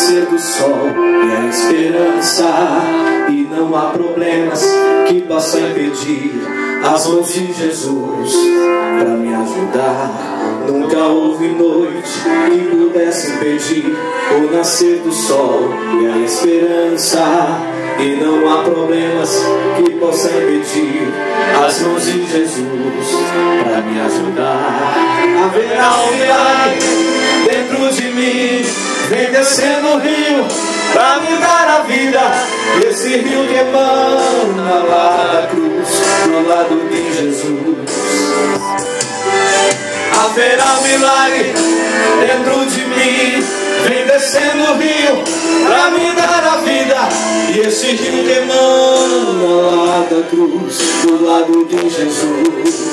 nascer do sol é a esperança, e não há problemas que possam impedir as mãos de Jesus para me ajudar. Nunca houve noite que pudesse impedir o nascer do sol e a esperança, e não há problemas que possam impedir as mãos de Jesus para me ajudar. Haverá um milagre dentro de mim, vem descendo o rio para me dar a vida. Esse rio que emana lá da cruz, do lado de Jesus. Haverá um milagre dentro de mim, vem descendo o rio pra me dar a vida. E esse rio que emana lá da cruz, do lado de Jesus.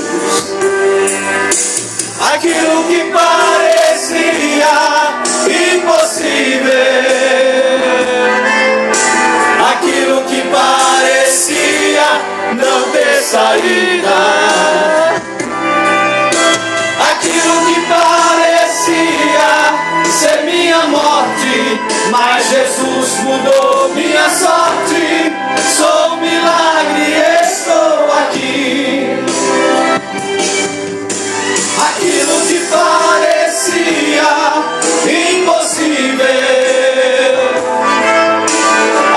Aquilo que parecia impossível, aquilo que parecia não ter saída, aquilo que parecia ser minha morte, mas Jesus mudou minha sorte. Sou um milagre, estou aqui. Aquilo que parecia impossível,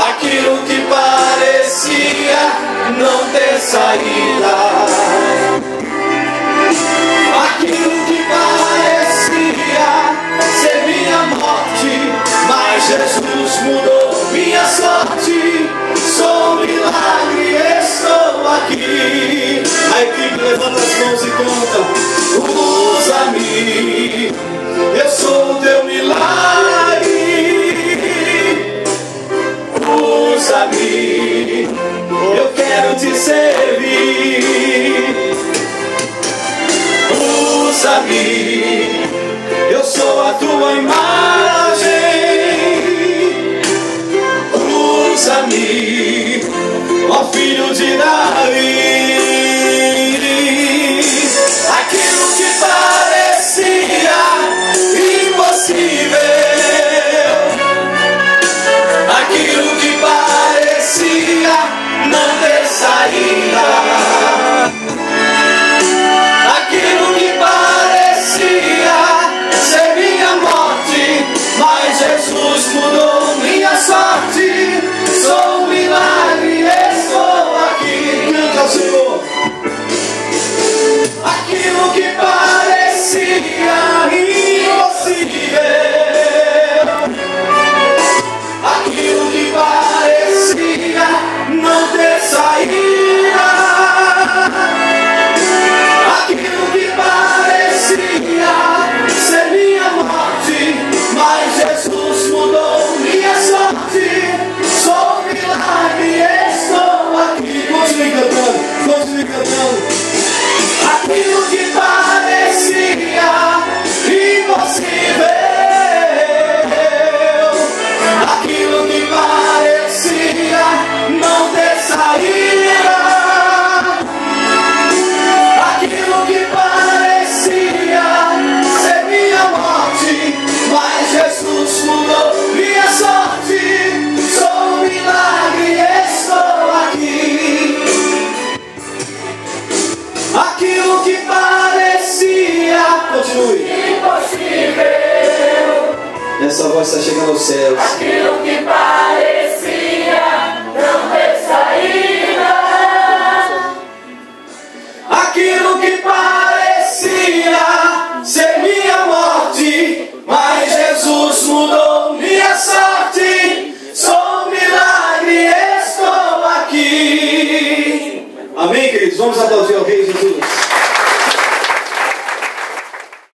aquilo que parecia não ter saída, aquilo que parecia ser minha morte, mas Jesus mudou minha sorte. Sou um milagre, estou aqui. A equipe levanta as mãos e conta. Usa-me, eu sou o teu milagre. Usa-me, eu quero te servir. Usa-me, eu sou a tua imagem. Usa-me, ó filho de Davi. Aquilo que parecia impossível, aquilo que parecia não ter saída, aquilo que parecia ser minha morte, mas Jesus mudou minha sorte. Sou um milagre, estou aqui. Canta ao Senhor. Aquilo que parecia impossível, aquilo que parecia não ter saída, aquilo que parecia ser minha morte, mas Jesus mudou minha sorte. Sou um milagre, estou aqui. Continue cantando, continue cantando. Aquilo que parecia impossível, aquilo que parecia não ter saída, aquilo que parecia ser minha morte, mas Jesus mudou minha sorte. Sou um milagre, estou aqui. Aquilo que parecia, continue, impossível, essa voz está chegando aos céus. Aquilo que parecia não ter saída, aquilo que parecia ser minha morte, mas Jesus mudou minha sorte. Sou um milagre, estou aqui. Amém, queridos? Vamos aplaudir ao Rei Jesus.